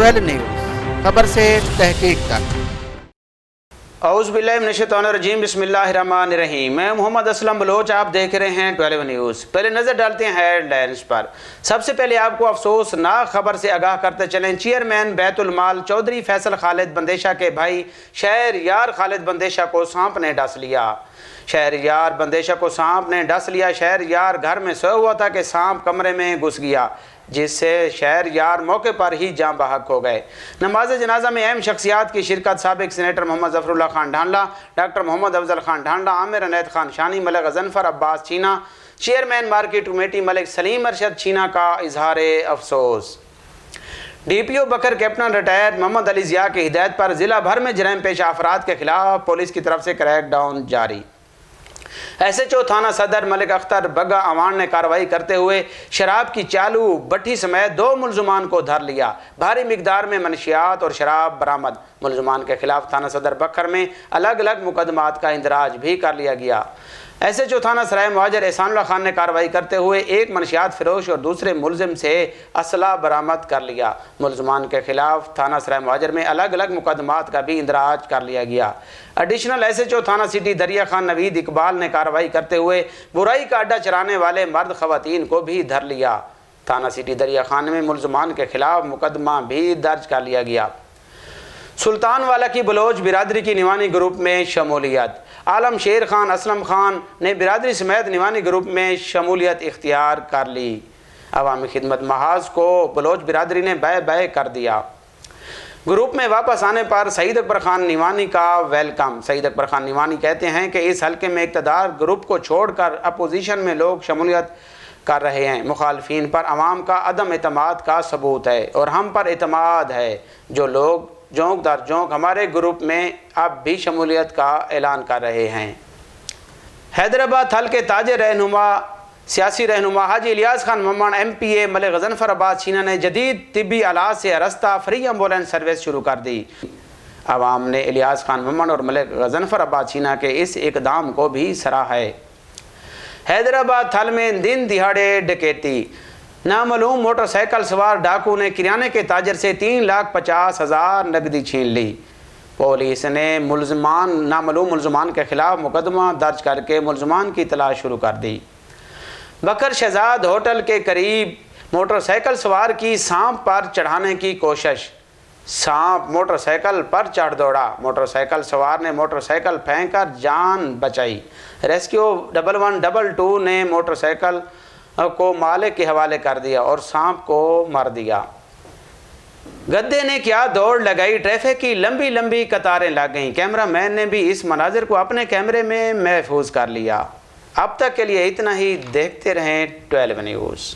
12 news, خبر سے تحقیق تک۔ اعوذ باللہ من الشیطان الرجیم، بسم اللہ الرحمن الرحیم۔ میں محمد اسلم بلوچ، آپ دیکھ رہے ہیں 12 نیوز۔ پہلے نظر ڈالتے ہیں ہیڈ لائنز پر۔ سب سے پہلے آپ کو افسوسناک خبر سے آگاہ کرتے چلیں۔ چیئرمین بیت المال چودھری فیصل خالد بندیشہ کے بھائی شہریار خالد بندیشہ کو سانپ نے ڈس لیا۔ شہریار بندیشہ کو سانپ نے ڈس لیا۔ شہریار گھر میں سویا ہوا تھا کہ سانپ کمرے میں گھس گیا، جس سے شہریار موقع پر ہی جاں بحق ہو گئے۔ نماز جنازہ میں اہم شخصیات کی شرکت: سابق سینیٹر محمد ظفر اللہ خان ڈھانڈلہ، ڈاکٹر محمد افضل خان ڈھانڈلہ، عامر عنایت خان شانی، ملک غضنفر عباس چینا، چیئرمین مارکیٹ کمیٹی ملک سلیم ارشد چینا کا اظہار افسوس۔ ڈی پی او بکر کیپٹن ریٹائرڈ محمد علی ضیاء کی ہدایت پر ضلع بھر میں جرائم پیشہ افراد کے خلاف پولیس کی طرف سے کریک ڈاؤن جاری۔ ایس ایچ او تھانہ صدر ملک اختر بگا اوان نے کارروائی کرتے ہوئے شراب کی چالو بٹھی سمیت 2 ملزمان کو دھر لیا۔ بھاری مقدار میں منشیات اور شراب برآمد۔ ملزمان کے خلاف تھانہ صدر بکر میں الگ الگ مقدمات کا اندراج بھی کر لیا گیا۔ ایس ایچ او تھانہ سرائے مہاجر احسان اللہ خان نے کارروائی کرتے ہوئے ایک منشیات فروش اور دوسرے ملزم سے اسلحہ برآمد کر لیا۔ ملزمان کے خلاف تھانہ سرائے مہاجر میں الگ الگ مقدمات کا بھی اندراج کر لیا گیا۔ ایڈیشنل ایس ایچ او تھانہ سٹی دریا خان نوید اقبال نے کارروائی کرتے ہوئے برائی کا اڈا چلانے والے مرد خواتین کو بھی دھر لیا۔ تھانہ سٹی دریا خان میں ملزمان کے خلاف مقدمہ بھی درج کر لیا گیا۔ سلطان والا کی بلوچ برادری کی نیوانی گروپ میں شمولیت۔ عالم شیر خان اسلم خان نے برادری سمیت نیوانی گروپ میں شمولیت اختیار کر لی۔ عوامی خدمت محاذ کو بلوچ برادری نے بائے بائے کر دیا۔ گروپ میں واپس آنے پر سعید اکبر خان نیوانی کا ویلکم۔ سعید اکبر خان نیوانی کہتے ہیں کہ اس حلقے میں اقتدار گروپ کو چھوڑ کر اپوزیشن میں لوگ شمولیت کر رہے ہیں۔ مخالفین پر عوام کا عدم اعتماد کا ثبوت ہے اور ہم پر اعتماد ہے۔ جو لوگ جونک در جونک ہمارے گروپ میں اب بھی شمولیت کا اعلان کر رہے ہیں۔ حیدرآباد حلقے تاجر رہنما سیاسی رہنما حاجی الیاس خان ممن ایم پی اے ملک غضنفر عباس چینا نے جدید طبی آلات سے آراستہ فری ایمبولینس سروس شروع کر دی۔ عوام نے الیاس خان ممن اور ملک غضنفر عباس چینا کے اس اقدام کو بھی سراہا ہے۔ حیدرآباد تھل میں دن دہاڑے ڈکیتی۔ نامعلوم موٹر سائیکل سوار ڈاکو نے کریانے کے تاجر سے 3,50,000 نقدی چھین لی۔ پولیس نے نامعلوم ملزمان کے خلاف مقدمہ درج کر کے ملزمان کی تلاش شروع کر دی۔ بکر شہزاد ہوٹل کے قریب موٹر سائیکل سوار کی سانپ پر چڑھانے کی کوشش۔ سانپ موٹر سائیکل پر چڑھ دوڑا۔ موٹر سائیکل سوار نے موٹر سائیکل پھینک کر جان بچائی۔ ریسکیو 1122 نے موٹر سائیکل کو مالک کے حوالے کر دیا اور سانپ کو مار دیا۔ گدے نے کیا دوڑ لگائی، ٹریفک کی لمبی لمبی قطاریں لگ گئیں۔ کیمرہ مین نے بھی اس مناظر کو اپنے کیمرے میں محفوظ کر لیا۔ اب تک کے لیے اتنا ہی۔ دیکھتے رہیں 12 نیوز۔